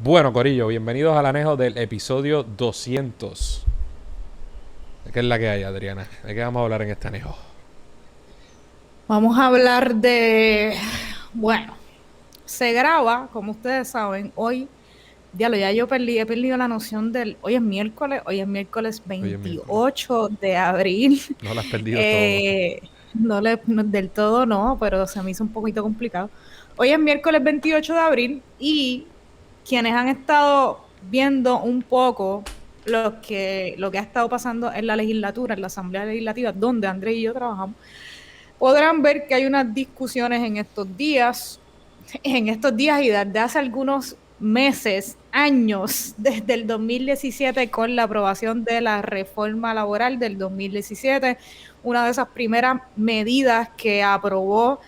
Bueno, Corillo, bienvenidos al anejo del episodio 200. ¿Qué es la que hay, Adriana? ¿De qué vamos a hablar en este anejo? Vamos a hablar bueno, se graba, como ustedes saben, hoy, ya yo he perdido la noción hoy es miércoles Hoy es miércoles. 28 de abril. No lo has perdido todo. Eh, no, del todo no, pero se me hizo un poquito complicado. Hoy es miércoles 28 de abril y quienes han estado viendo un poco lo que ha estado pasando en la legislatura, en la Asamblea Legislativa, donde Andrés y yo trabajamos, podrán ver que hay unas discusiones en estos días y desde hace algunos meses, años, desde el 2017 con la aprobación de la reforma laboral del 2017, una de esas primeras medidas que aprobó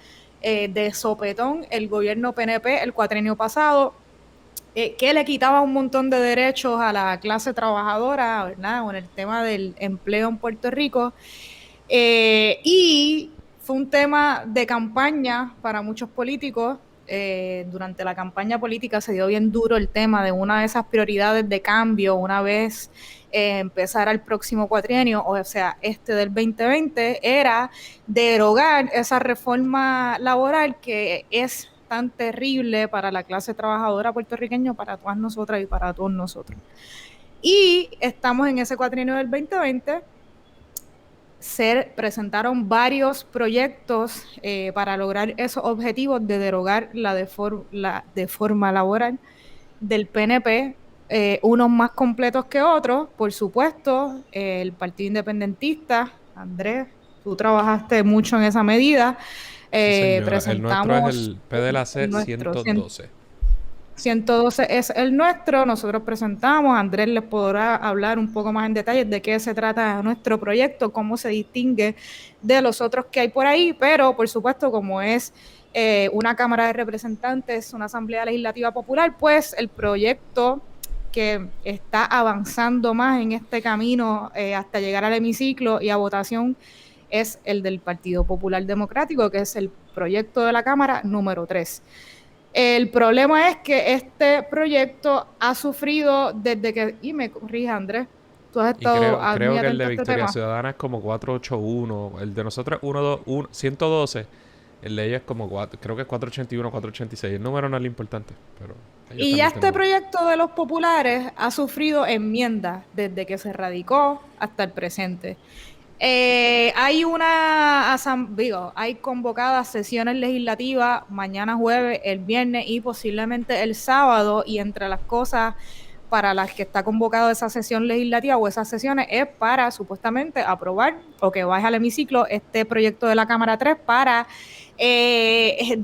de sopetón el gobierno PNP el cuatrienio pasado, que le quitaba un montón de derechos a la clase trabajadora, ¿verdad? Con el tema del empleo en Puerto Rico. Y fue un tema de campaña para muchos políticos. Durante la campaña política se dio bien duro el tema de una de esas prioridades de cambio una vez empezara el próximo cuatrienio, o sea, este del 2020, era derogar esa reforma laboral que es tan terrible para la clase trabajadora puertorriqueña, para todas nosotras y para todos nosotros. Y estamos en ese cuatrienio del 2020. Presentaron varios proyectos para lograr esos objetivos de derogar la deforma laboral del PNP, unos más completos que otros. Por supuesto, el Partido Independentista, Andrés, tú trabajaste mucho en esa medida. Sí, señora. El nuestro es Presentamos el PDLAC nuestro 112. 112 es el nuestro, nosotros presentamos, Andrés les podrá hablar un poco más en detalle de qué se trata nuestro proyecto, cómo se distingue de los otros que hay por ahí, pero por supuesto como es una Cámara de Representantes, una Asamblea Legislativa Popular, pues el proyecto que está avanzando más en este camino hasta llegar al hemiciclo y a votación es el del Partido Popular Democrático, que es el proyecto de la Cámara número 3. El problema es que este proyecto ha sufrido desde que, y me corrija Andrés, tú has Y estado muy creo que el de atento a este Victoria tema. Ciudadana es como 481. El de nosotros es 112. El de ellos es como 4, creo que es 481, 486. El número no es lo importante, pero ellos Y ya también tienen este uno. proyecto de los populares ha sufrido enmiendas desde que se radicó hasta el presente. Hay convocadas sesiones legislativas mañana jueves, el viernes y posiblemente el sábado, y entre las cosas para las que está convocada esa sesión legislativa o esas sesiones es para supuestamente aprobar o que vaya al hemiciclo este proyecto de la Cámara 3 para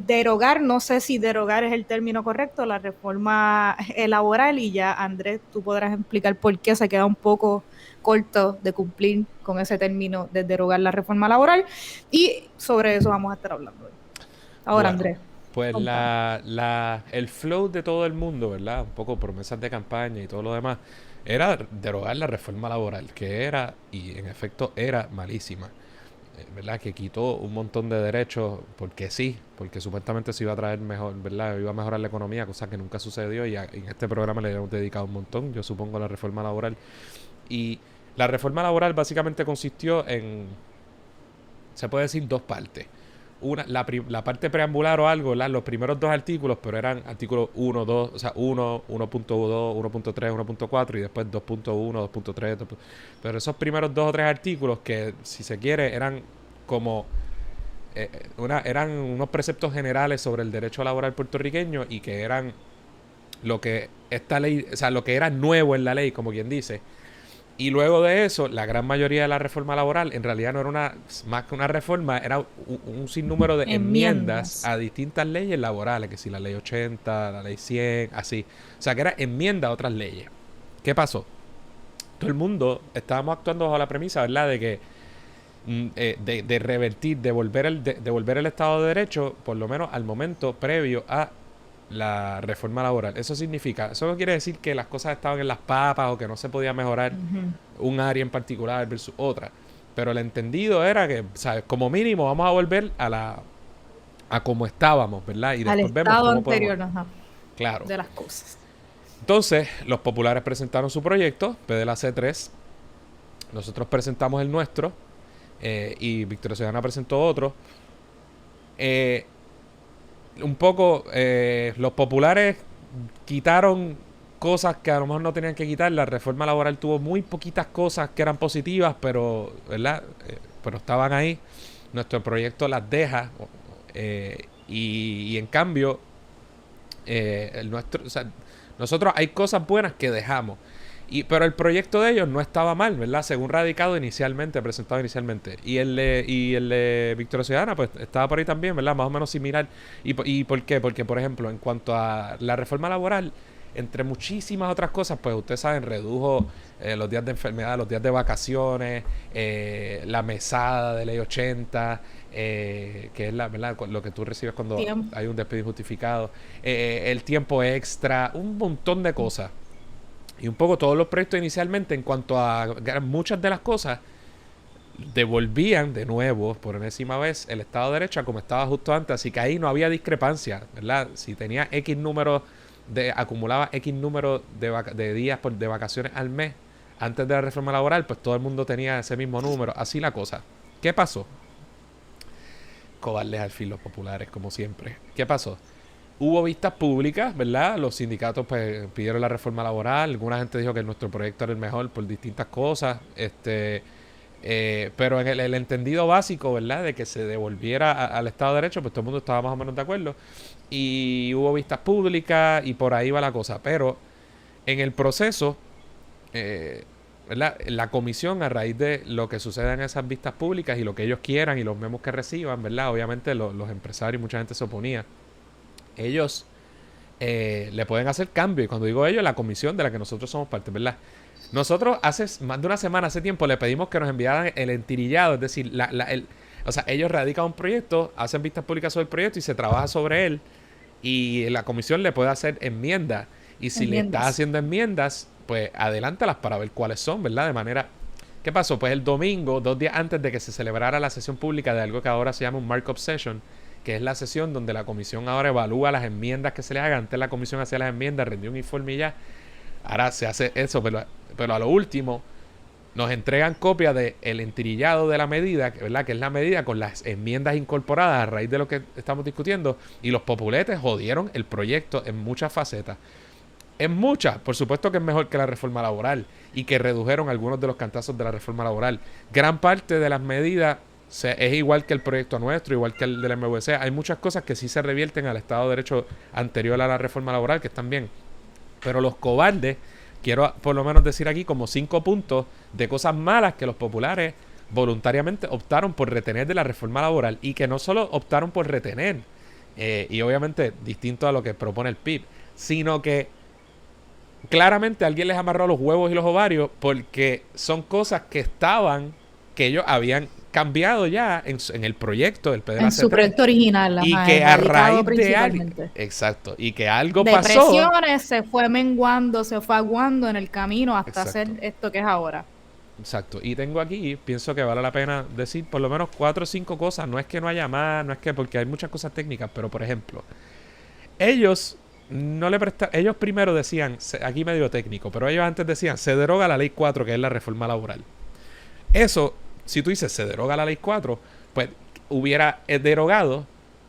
derogar, no sé si derogar es el término correcto, la reforma laboral, y ya Andrés, tú podrás explicar por qué se queda un poco corto de cumplir con ese término de derogar la reforma laboral, y sobre eso vamos a estar hablando hoy. Ahora, Bueno, Andrés, pues contame. el flow de todo el mundo, ¿verdad? Un poco promesas de campaña y todo lo demás, era derogar la reforma laboral, que era, y en efecto era malísima, ¿verdad? Que quitó un montón de derechos porque sí, porque supuestamente se iba a traer mejor, ¿verdad? Iba a mejorar la economía, cosa que nunca sucedió y en este programa le hemos dedicado un montón, yo supongo, a la reforma laboral. Y la reforma laboral básicamente consistió en, se puede decir, dos partes. La parte preambular o algo, ¿verdad? Los primeros dos artículos, pero eran artículos 1, 2, o sea, 1, 1.2, 1.3, 1.4 y después 2.1, 2.3. Pero esos primeros dos o tres artículos que, si se quiere, eran como eran unos preceptos generales sobre el derecho laboral puertorriqueño y que eran lo que esta ley, o sea, lo que era nuevo en la ley, como quien dice, y luego de eso, la gran mayoría de la reforma laboral en realidad no era más que una reforma, era un sinnúmero de enmiendas Enmiendas. a distintas leyes laborales, que si la ley 80, la ley 100, así. O sea, que era enmienda a otras leyes. ¿Qué pasó? Todo el mundo estábamos actuando bajo la premisa, ¿verdad?, de que de revertir, devolver el Estado de Derecho, por lo menos al momento previo a la reforma laboral. Eso no quiere decir que las cosas estaban en las papas o que no se podía mejorar Ujú. un área en particular versus otra. Pero el entendido era que, ¿sabes? Como mínimo vamos a volver a como estábamos, ¿verdad? Y Al después vemos estado cómo podemos. anterior, ajá, Claro. de las cosas. Entonces, los populares presentaron su proyecto, PDLAC3. Nosotros presentamos el nuestro. Y Victoria Ciudadana presentó otro. Un poco, los populares quitaron cosas que a lo mejor no tenían que quitar. La reforma laboral tuvo muy poquitas cosas que eran positivas, pero, ¿verdad? Pero estaban ahí. Nuestro proyecto las deja. Y en cambio, el nuestro, o sea, nosotros hay cosas buenas que dejamos. Pero el proyecto de ellos no estaba mal, ¿verdad? Según radicado inicialmente, presentado inicialmente. Y el de Victoria Ciudadana, pues estaba por ahí también, ¿verdad? Más o menos similar. ¿Y por qué? Porque, por ejemplo, en cuanto a la reforma laboral, entre muchísimas otras cosas, pues ustedes saben, redujo los días de enfermedad, los días de vacaciones, la mesada de ley 80, que es ¿verdad? Lo que tú recibes cuando Tiempo. hay un despido injustificado, el tiempo extra, un montón de cosas. Y un poco todos los proyectos inicialmente, en cuanto a muchas de las cosas, devolvían de nuevo, por enésima vez, el Estado de Derecho como estaba justo antes. Así que ahí no había discrepancia, ¿verdad? Si tenía X número acumulaba X número de días de vacaciones al mes antes de la reforma laboral, pues todo el mundo tenía ese mismo número. Así la cosa. ¿Qué pasó? Cobardes al fin los populares, como siempre. ¿Qué pasó? Hubo vistas públicas, ¿verdad? Los sindicatos pues pidieron la reforma laboral. Alguna gente dijo que nuestro proyecto era el mejor por distintas cosas. Pero en el entendido básico, ¿verdad? De que se devolviera al Estado de Derecho, pues todo el mundo estaba más o menos de acuerdo. Y hubo vistas públicas y por ahí va la cosa. Pero en el proceso, ¿verdad? La comisión, a raíz de lo que suceda en esas vistas públicas y lo que ellos quieran y los memos que reciban, ¿verdad? Obviamente los empresarios y mucha gente se oponía. Ellos le pueden hacer cambio. Y cuando digo ellos, la comisión de la que nosotros somos parte, ¿verdad? Nosotros hace más de una semana, hace tiempo, le pedimos que nos enviaran el entirillado. Es decir, o sea, ellos radican un proyecto, hacen vistas públicas sobre el proyecto y se trabaja sobre él. Y la comisión le puede hacer enmiendas. Y si le está haciendo enmiendas, pues adelántalas para ver cuáles son, ¿verdad? De manera... ¿Qué pasó? Pues el domingo, 2 días antes de que se celebrara la sesión pública de algo que ahora se llama un markup session, que es la sesión donde la comisión ahora evalúa las enmiendas que se le hagan. Antes la comisión hacía las enmiendas, rendió un informe y ya. Ahora se hace eso, pero a lo último nos entregan copia del entirillado de la medida, ¿verdad? Que es la medida con las enmiendas incorporadas a raíz de lo que estamos discutiendo. Y los populetes jodieron el proyecto en muchas facetas. En muchas, por supuesto que es mejor que la reforma laboral y que redujeron algunos de los cantazos de la reforma laboral. Gran parte de las medidas es igual que el proyecto nuestro, igual que el del MVC. Hay muchas cosas que sí se revierten al Estado de Derecho anterior a la reforma laboral, que están bien. Pero los cobardes, quiero por lo menos decir aquí como 5 puntos de cosas malas que los populares voluntariamente optaron por retener de la reforma laboral, y que no solo optaron por retener, y obviamente distinto a lo que propone el PIB, sino que claramente alguien les amarró los huevos y los ovarios, porque son cosas que ellos habían cambiado ya en el proyecto del PDLAC3. En su proyecto original, y que a raíz de algo, exacto, y que algo pasó, depresiones, se fue menguando, se fue aguando en el camino hasta hacer esto que es ahora. Exacto, y tengo aquí, pienso que vale la pena decir por lo menos 4 o 5 cosas. No es que no haya más, no es que, porque hay muchas cosas técnicas, pero por ejemplo, ellos ellos primero decían, aquí medio técnico, pero ellos antes decían, se deroga la ley 4, que es la reforma laboral. Eso, si tú dices se deroga la ley 4, pues hubiera derogado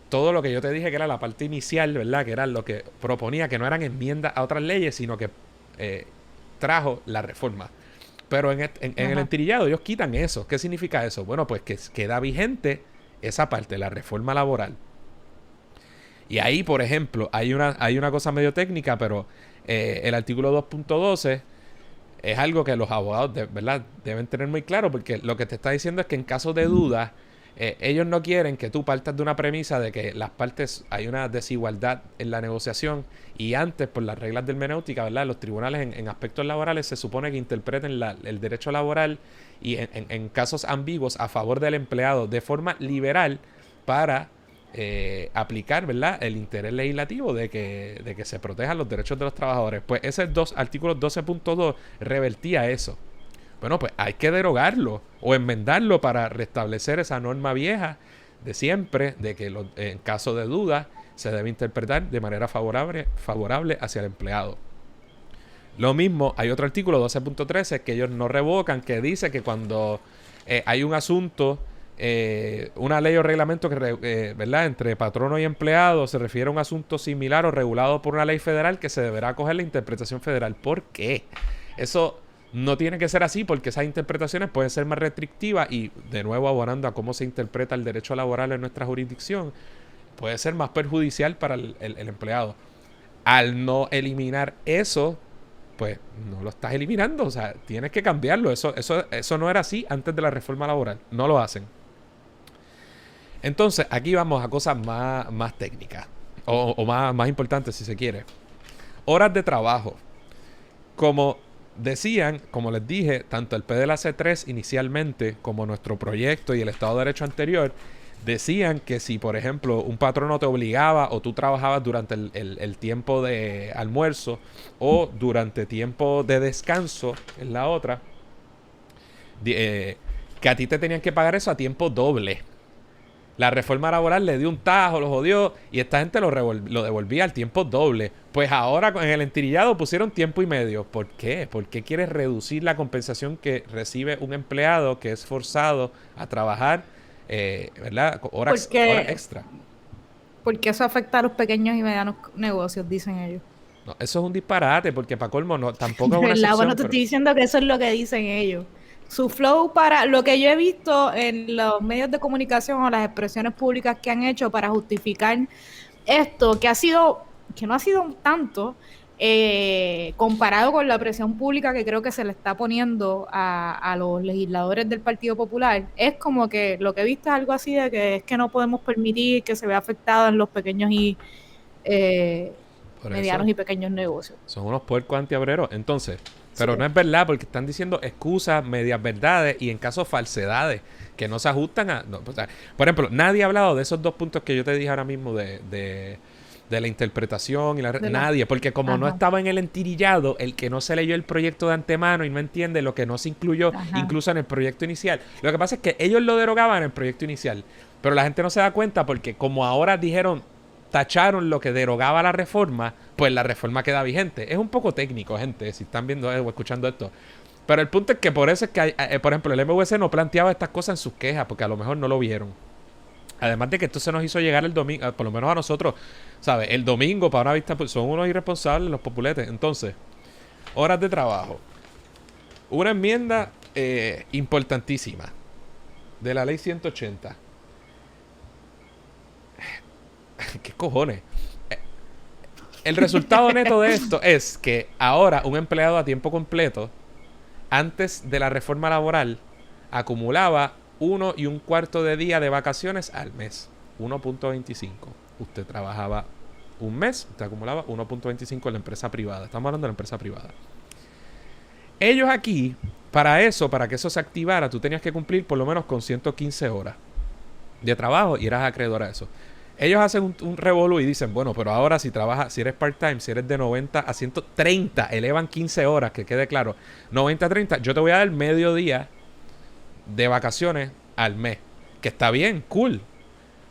todo lo que yo te dije que era la parte inicial, ¿verdad? Que era lo que proponía, que no eran enmiendas a otras leyes, sino que trajo la reforma. Pero en el entirillado ellos quitan eso. ¿Qué significa eso? Bueno, pues que queda vigente esa parte, la reforma laboral. Y ahí, por ejemplo, hay una cosa medio técnica, pero el artículo 2.12 es algo que los abogados ¿verdad? Deben tener muy claro, porque lo que te está diciendo es que en caso de duda, ellos no quieren que tú partas de una premisa de que las partes, hay una desigualdad en la negociación, y antes, por las reglas de hermenéutica, ¿verdad? Los tribunales en aspectos laborales se supone que interpreten el derecho laboral y en casos ambiguos a favor del empleado de forma liberal para aplicar, ¿verdad? El interés legislativo de que se protejan los derechos de los trabajadores. Pues ese artículo 12.2 revertía eso. Bueno, pues hay que derogarlo o enmendarlo para restablecer esa norma vieja de siempre, de que en caso de duda se debe interpretar de manera favorable hacia el empleado. Lo mismo, hay otro artículo 12.13 que ellos no revocan, que dice que cuando hay un asunto, una ley o reglamento que, ¿verdad?, entre patrono y empleado se refiere a un asunto similar o regulado por una ley federal, que se deberá acoger la interpretación federal. ¿Por qué? Eso no tiene que ser así, porque esas interpretaciones pueden ser más restrictivas y, de nuevo, abonando a cómo se interpreta el derecho laboral en nuestra jurisdicción, puede ser más perjudicial para el empleado. Al no eliminar eso, pues no lo estás eliminando. O sea, tienes que cambiarlo. Eso no era así antes de la reforma laboral. No lo hacen. Entonces, aquí vamos a cosas más técnicas. O más importantes, si se quiere. Horas de trabajo. Como decían, como les dije, tanto el PDLAC 3 inicialmente, como nuestro proyecto y el Estado de Derecho anterior, decían que si, por ejemplo, un patrono te obligaba o tú trabajabas durante el tiempo de almuerzo o durante tiempo de descanso, en la otra, que a ti te tenían que pagar eso a tiempo doble. La reforma laboral le dio un tajo, lo jodió, y esta gente lo devolvía al tiempo doble. Pues ahora en el entirillado pusieron tiempo y medio. ¿Por qué? ¿Por qué quieres reducir la compensación que recibe un empleado que es forzado a trabajar, ¿verdad?, horas extra? Porque eso afecta a los pequeños y medianos negocios, dicen ellos. No, eso es un disparate, porque para colmo no, tampoco es una ¿Verdad? excepción. Bueno, te estoy diciendo que eso es lo que dicen ellos. Su flow, para lo que yo he visto en los medios de comunicación o las expresiones públicas que han hecho para justificar esto, que no ha sido tanto, comparado con la presión pública que creo que se le está poniendo a los legisladores del Partido Popular, es como que lo que he visto es algo así de que es que no podemos permitir que se vea afectado en los pequeños y medianos y pequeños negocios. Son unos puercos antiobreros. Entonces, pero sí, no es verdad, porque están diciendo excusas, medias verdades y en caso falsedades que no se ajustan a... No, o sea, por ejemplo, nadie ha hablado de esos dos puntos que yo te dije ahora mismo de la interpretación y nadie, porque como no estaba en el entirillado, el que no se leyó el proyecto de antemano y no entiende lo que no se incluyó incluso en el proyecto inicial. Lo que pasa es que ellos lo derogaban en el proyecto inicial, pero la gente no se da cuenta porque como ahora tacharon lo que derogaba la reforma, pues la reforma queda vigente. Es un poco técnico, gente, si están viendo o escuchando esto. Pero el punto es que por eso es que, por ejemplo, el MVC no planteaba estas cosas en sus quejas, porque a lo mejor no lo vieron. Además de que esto se nos hizo llegar el domingo, por lo menos a nosotros, ¿sabes? El domingo para una vista, pues, son unos irresponsables los populetes. Entonces, horas de trabajo. Una enmienda importantísima de la ley 180. ¿Qué cojones? El resultado neto de esto es que ahora un empleado a tiempo completo, antes de la reforma laboral, acumulaba 1 1/4 de día de vacaciones al mes. 1.25. Usted trabajaba un mes, usted acumulaba 1.25 en la empresa privada. Estamos hablando de la empresa privada. Ellos aquí, para que eso se activara, tú tenías que cumplir por lo menos con 115 horas de trabajo y eras acreedor a eso. Ellos hacen un revolú y dicen, bueno, pero ahora si eres part-time, si eres de 90 a 130, elevan 15 horas, que quede claro. 90 a 30, yo te voy a dar medio día de vacaciones al mes. Que está bien, cool.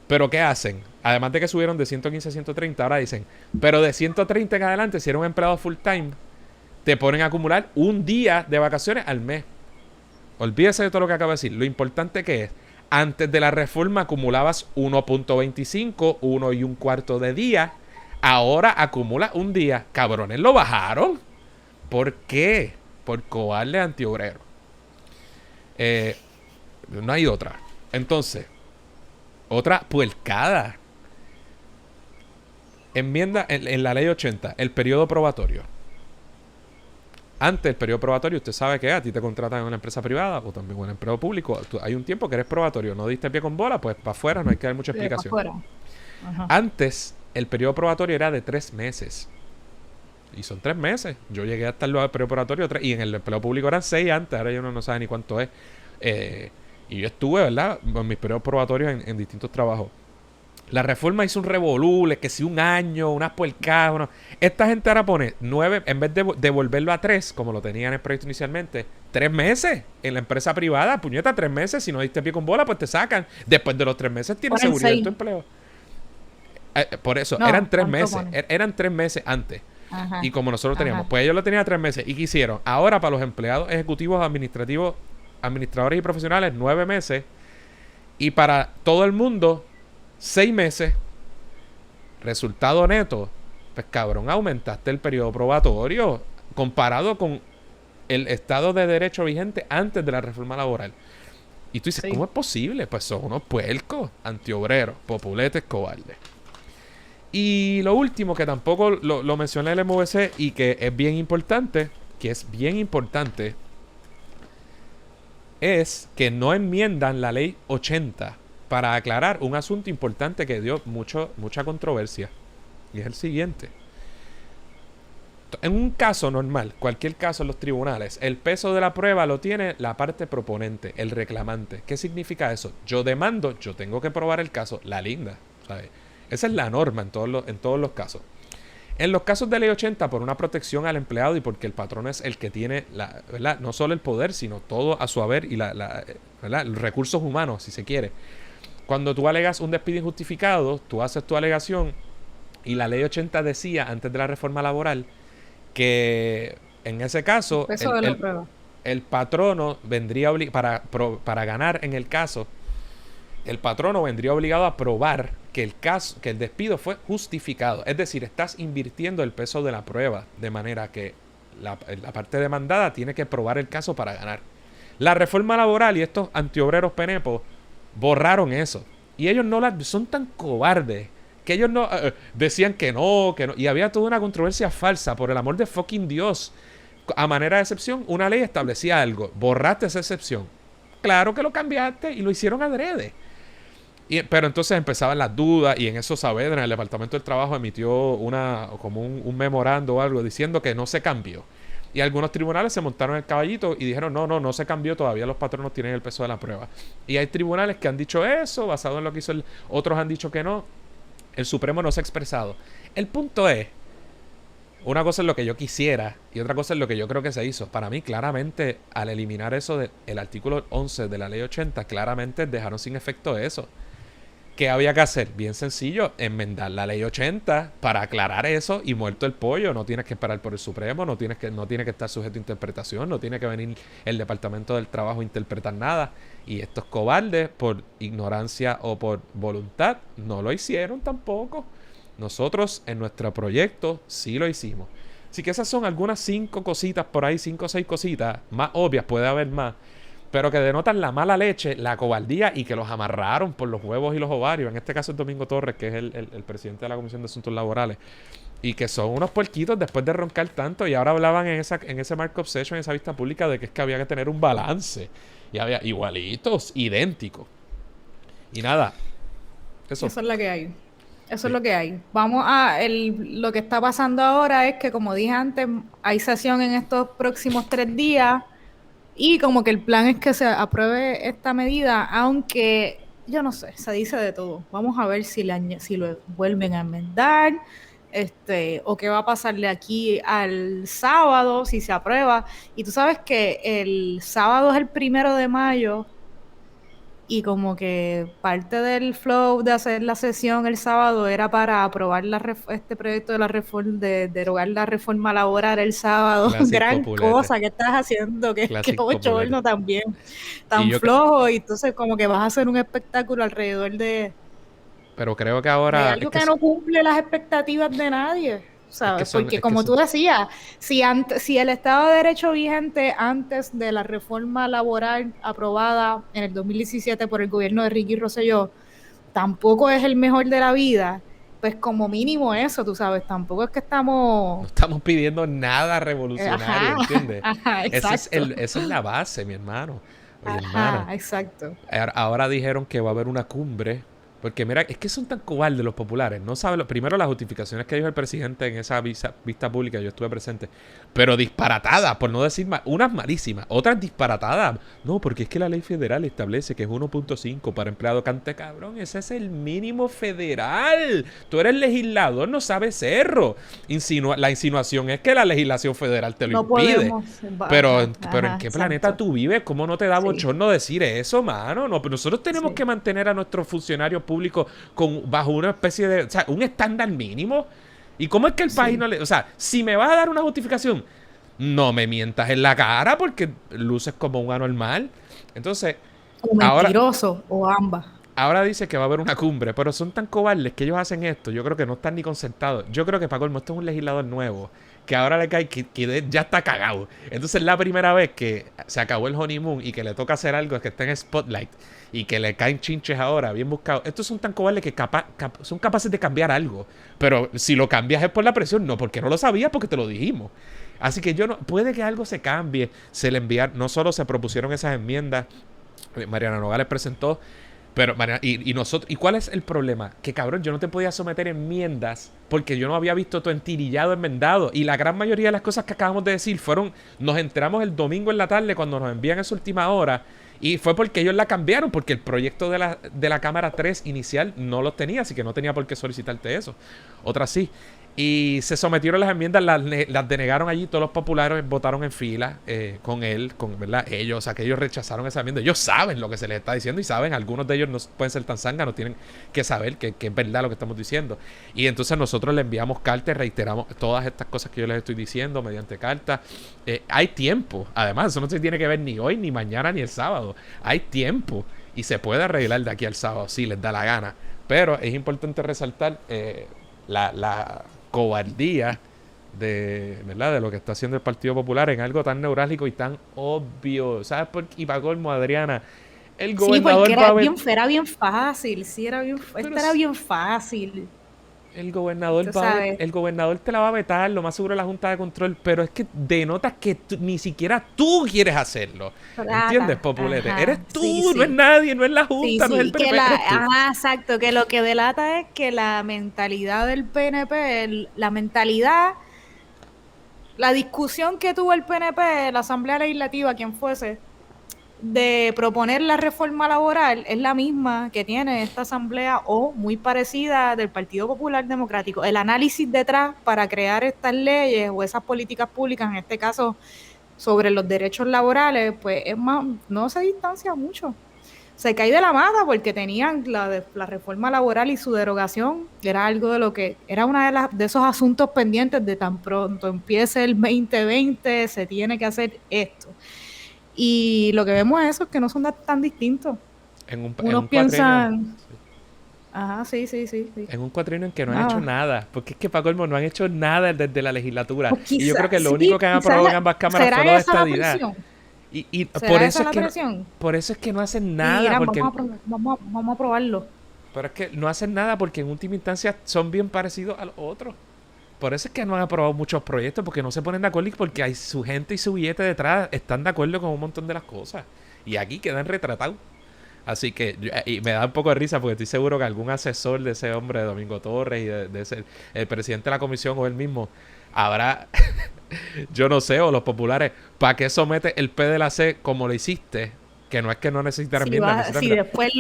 Pero ¿qué hacen? Además de que subieron de 115 a 130, ahora dicen, pero de 130 en adelante, si eres un empleado full-time, te ponen a acumular un día de vacaciones al mes. Olvídese de todo lo que acabo de decir. Lo importante que es, antes de la reforma acumulabas 1.25, 1 1/4 de día. Ahora acumulas un día. Cabrones, lo bajaron. ¿Por qué? Por cobarde antiobrero. No hay otra. Entonces, otra puercada. Enmienda en la ley 80, el periodo probatorio. Antes del periodo probatorio, usted sabe que a ti te contratan en una empresa privada o también en un empleo público. Hay un tiempo que eres probatorio, no diste pie con bola, pues para afuera, no hay que dar mucha explicación. Antes, el periodo probatorio era de 3 meses. Y son 3 meses. Yo llegué hasta el periodo probatorio y en el empleo público eran 6 antes, ahora yo no sabe ni cuánto es. Y yo estuve, ¿verdad?, en mis periodos probatorios en distintos trabajos. La reforma hizo un revolú, que si un año, unas puercadas. Bueno. Esta gente ahora pone 9, en vez de devolverlo a 3, como lo tenían en el proyecto inicialmente, 3 meses en la empresa privada. Puñeta, 3 meses. Si no diste pie con bola, pues te sacan. Después de los 3 meses tienes seguridad en tu empleo. Por eso, no, eran 3 meses. Eran 3 meses antes. Y como nosotros teníamos, Ajá. pues ellos lo tenían a 3 meses. ¿Y qué hicieron? Ahora para los empleados ejecutivos, administrativos, administradores y profesionales, 9 meses. Y para todo el mundo, 6 meses. Resultado neto, pues cabrón, aumentaste el periodo probatorio comparado con el estado de derecho vigente antes de la reforma laboral. Y tú dices, Sí. ¿cómo es posible? Pues son unos puercos, antiobreros, populetes, cobardes. Y lo último, que tampoco lo mencioné el MVC y que es bien importante, es que no enmiendan la ley 80 para aclarar un asunto importante que dio mucha controversia. Y es el siguiente. En un caso normal, cualquier caso en los tribunales, el peso de la prueba lo tiene la parte proponente, el reclamante. ¿Qué significa eso? Yo demando, yo tengo que probar el caso, la linda, ¿sabes? Esa es la norma en todos los casos. En los casos de ley 80, por una protección al empleado y porque el patrón es el que tiene ¿verdad? No solo el poder, sino todo a su haber y los recursos humanos, si se quiere. Cuando tú alegas un despido injustificado, tú haces tu alegación y la ley 80 decía, antes de la reforma laboral, que en ese caso Peso de la prueba. el patrono vendría para ganar en el caso, el patrono vendría obligado a probar que el despido fue justificado. Es decir, estás invirtiendo el peso de la prueba, de manera que la parte demandada tiene que probar el caso para ganar. La reforma laboral y estos antiobreros penepos borraron eso. Y ellos son tan cobardes que ellos no decían que no. Y había toda una controversia falsa, por el amor de fucking Dios. A manera de excepción, una ley establecía algo. Borraste esa excepción. Claro que lo cambiaste y lo hicieron adrede. Pero entonces empezaban las dudas y en eso Saavedra, en el Departamento del Trabajo, emitió como un memorando o algo diciendo que no se cambió. Y algunos tribunales se montaron el caballito y dijeron, no se cambió, todavía los patronos tienen el peso de la prueba. Y hay tribunales que han dicho eso, basado en lo que hizo otros han dicho que no. El Supremo no se ha expresado. El punto es, una cosa es lo que yo quisiera y otra cosa es lo que yo creo que se hizo. Para mí, claramente, al eliminar eso del artículo 11 de la ley 80, claramente dejaron sin efecto eso. ¿Qué había que hacer? Bien sencillo, enmendar la ley 80 para aclarar eso y muerto el pollo. No tienes que esperar por el Supremo, no tiene que estar sujeto a interpretación, no tiene que venir el Departamento del Trabajo a interpretar nada. Y estos cobardes, por ignorancia o por voluntad, no lo hicieron tampoco. Nosotros en nuestro proyecto sí lo hicimos. Así que esas son algunas 5 cositas por ahí, 5 o 6 cositas, más obvias, puede haber más, pero que denotan la mala leche, la cobardía y que los amarraron por los huevos y los ovarios. En este caso es Domingo Torres, que es el presidente de la Comisión de Asuntos Laborales. Y que son unos puerquitos después de roncar tanto. Y ahora hablaban en ese markup session, en esa vista pública, de que es que había que tener un balance. Y había igualitos, idénticos. Y nada, eso. Eso es la que hay. Eso Sí. es lo que hay. Lo que está pasando ahora es que, como dije antes, hay sesión en estos próximos 3 días y como que el plan es que se apruebe esta medida, aunque yo no sé, se dice de todo. Vamos a ver si lo vuelven a enmendar, o qué va a pasarle aquí al sábado, si se aprueba. Y tú sabes que el sábado es el 1 de mayo. Y como que parte del flow de hacer la sesión el sábado era para aprobar este proyecto de la reforma, de derogar la reforma laboral el sábado. Classic Gran populete. cosa que estás haciendo, que Classic bochorno populete. también, Y tan yo, flojo. Y entonces como que vas a hacer un espectáculo alrededor pero creo que de ahora algo que no cumple las expectativas de nadie, ¿sabes? Porque es que como tú son, decías, si el Estado de Derecho vigente antes de la reforma laboral aprobada en el 2017 por el gobierno de Ricky Rosselló tampoco es el mejor de la vida, pues como mínimo eso, tú sabes, tampoco es que no estamos... estamos pidiendo nada revolucionario, Ajá, ¿entiendes? ajá, exacto. Esa es la base, mi hermano. Oye, hermana. Ajá, exacto. Ahora dijeron que va a haber una cumbre. Porque mira, es que son tan cobardes los populares. No saben, primero las justificaciones que dijo el presidente en esa vista pública, yo estuve presente. Pero disparatadas, por no decir más. Unas malísimas, otras disparatadas. No, porque es que la ley federal establece que es 1.5 para empleado. Cante cabrón, ese es el mínimo federal. Tú eres legislador, no sabes cerro. La insinuación es que la legislación federal te lo No impide. podemos... Pero, Ajá, pero ¿en ajá, qué planeta exacto. tú vives? ¿Cómo no te da Sí, bochorno decir eso, mano? No, pero nosotros tenemos sí. que mantener a nuestros funcionarios públicos bajo una especie de... O sea, un estándar mínimo. ¿Y cómo es que el país Sí. no le... O sea, si me vas a dar una justificación, no me mientas en la cara porque luces como un anormal. Entonces, O ahora, mentiroso, o ambas. ahora dice que va a haber una cumbre, pero son tan cobardes que ellos hacen esto. Yo creo que no están ni concertados. Yo creo que para colmo, esto es un legislador nuevo. Que ahora le cae que ya está cagado. Entonces, la primera vez que se acabó el honeymoon y que le toca hacer algo que está en Spotlight y que le caen chinches ahora, bien buscados. Estos son tan cobardes que son capaces de cambiar algo. Pero si lo cambias es por la presión, no porque no lo sabías, porque te lo dijimos. Así que yo no. Puede que algo se cambie. Se le enviaron. No solo se propusieron esas enmiendas. Mariana Nogales presentó. Pero, y nosotros, ¿y cuál es el problema? Que cabrón, yo no te podía someter enmiendas porque yo no había visto tu entirillado enmendado. Y la gran mayoría de las cosas que acabamos de decir nos enteramos el domingo en la tarde cuando nos envían esa última hora. Y fue porque ellos la cambiaron, porque el proyecto de la Cámara 3 inicial no los tenía, así que no tenía por qué solicitarte eso. Otras sí. Y se sometieron las enmiendas, las denegaron allí, todos los populares votaron en fila con él, ¿verdad? Ellos, o sea, que ellos rechazaron esa enmienda. Ellos saben lo que se les está diciendo y saben, algunos de ellos no pueden ser tan zánganos, tienen que saber que es verdad lo que estamos diciendo. Y entonces nosotros le enviamos cartas, reiteramos todas estas cosas que yo les estoy diciendo mediante cartas. Hay tiempo, además, eso no se tiene que ver ni hoy, ni mañana, ni el sábado. Hay tiempo y se puede arreglar de aquí al sábado, si les da la gana. Pero es importante resaltar la cobardía ¿verdad? De lo que está haciendo el Partido Popular en algo tan neurálgico y tan obvio. ¿Sabes por qué? Y para colmo, Adriana, el Sí, porque gobernador va a ver. era bien fácil, sí, Pero esta era bien fácil, el gobernador tú va a sabes. el gobernador te la va a vetar, lo más seguro la Junta de Control, pero es que denotas que ni siquiera tú quieres hacerlo. ¿Entiendes, Trata, Populete? ajá, Eres sí, tú, no es sí. nadie, no es la Sí, Junta, no es el sí, PNP, eres tú. ajá, exacto, que lo que delata es que la mentalidad del PNP, la mentalidad, la discusión que tuvo el PNP, la Asamblea Legislativa, quien fuese, de proponer la reforma laboral es la misma que tiene esta asamblea o muy parecida del Partido Popular Democrático. El análisis detrás para crear estas leyes o esas políticas públicas, en este caso sobre los derechos laborales, pues es más, no se distancia mucho. Se cae de la mata porque tenían la reforma laboral y su derogación, era algo de lo que era una de esos asuntos pendientes de tan pronto empiece el 2020, se tiene que hacer esto. Y lo que vemos es eso, es que no son tan distintos. En Unos un cuatrienio. piensan, ajá, sí. En un cuatrienio en que no han hecho Nada. nada. Porque es que para colmo no han hecho nada desde la legislatura. Pues Y yo creo que quizás, lo sí, único que han quizás, aprobado en ambas cámaras fue lo ¿será de esa la estadidad. presión? Y por ¿Será eso esa es la que no, presión? por eso es que no hacen Y nada. dirán, Porque, vamos a probarlo. pero es que no hacen nada porque en última instancia son bien parecidos a los otros. Por eso es que no han aprobado muchos proyectos, porque no se ponen de acuerdo y porque hay su gente y su billete detrás están de acuerdo con un montón de las cosas. Y aquí quedan retratados. Así que y me da un poco de risa porque estoy seguro que algún asesor de ese hombre, de Domingo Torres y de ese, el presidente de la comisión o él mismo, habrá, yo no sé, o los populares, ¿para qué somete el P de la C como lo hiciste? Que no es que no necesitan enmiendas, necesitan Si después si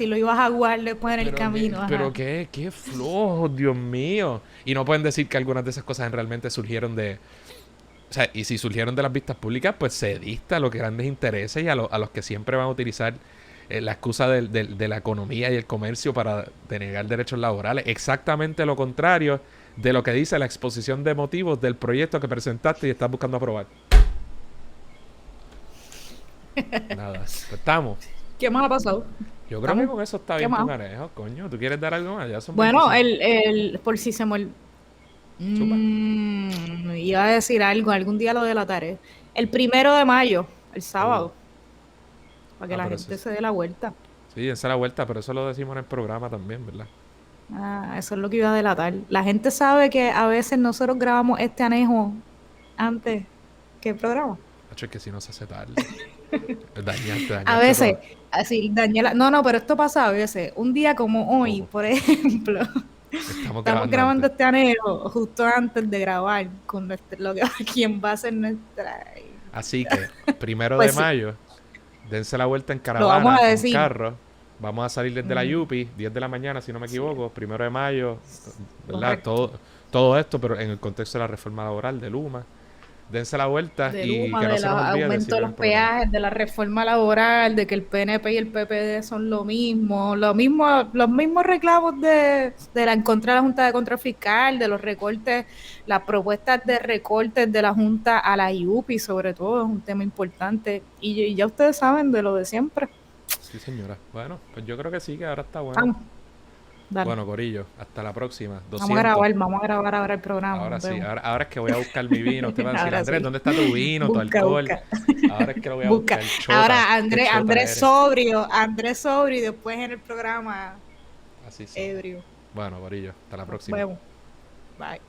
lo ibas a guardar después en el camino, pero ajá. qué flojo, Dios mío. Y no pueden decir que algunas de esas cosas realmente surgieron de... O sea, y si surgieron de las vistas públicas, pues se dista a los grandes intereses y a los que siempre van a utilizar la excusa de la economía y el comercio para denegar derechos laborales. Exactamente lo contrario de lo que dice la exposición de motivos del proyecto que presentaste y estás buscando aprobar. Nada, pues estamos. ¿Qué más ha pasado? Yo creo que con eso está ¿Qué bien, más? Pungarejo, coño. ¿Tú quieres dar algo más? Ya son Bueno, 25. por si se me... Zumba. Iba a decir algo, algún día lo delataré. El 1 de mayo, el Uh. sábado, para que Ah, la pero gente se dé la vuelta. sí, esa es la vuelta, pero eso lo decimos en el programa también, ¿verdad? Eso es lo que iba a delatar. La gente sabe que a veces nosotros grabamos este anejo antes que el programa. Hacho, es que si no se hace tarde. Dañaste, A dañaste veces, todo. así, Daniela, no, pero esto pasa a veces. Un día como hoy, Poco. por ejemplo, Estamos estamos grabando grabando antes. este anejo justo antes de grabar con quien va a ser nuestra. Así que, 1 de Pues sí, mayo, dense la vuelta en lo vamos caravana, a en decir. carro. Vamos a salir desde la Yupi, 10 de la mañana, si no me Sí, equivoco, 1 de mayo, ¿verdad? correcto. Todo esto, pero en el contexto de la reforma laboral de Luma. dense la vuelta de y Luma, que no del se nos olvide aumento decirlo de en el los programa. peajes, de la reforma laboral, de que el PNP y el PPD son lo mismo, los mismos reclamos de la en contra de la Junta de Control Fiscal, de los recortes, las propuestas de recortes de la Junta a la IUPI, sobre todo, es un tema importante. Y ya ustedes saben de lo de siempre. Sí, señora. Bueno, pues yo creo que sí, que ahora está bueno. Vamos, dale. Bueno, Corillo, hasta la próxima. 200. Vamos a grabar ahora el programa, Ahora nos sí, vemos. ahora es que voy a buscar mi vino. Usted va a decir, Ahora Andrés, sí. ¿dónde está tu vino, tu Busca, alcohol? busca. Ahora es que lo voy a Busca. buscar. Chota, Ahora qué chota eres. Andrés sobrio y después en el programa Así somos. ebrio. Bueno, Corillo, hasta la Nos próxima. vemos. Bye.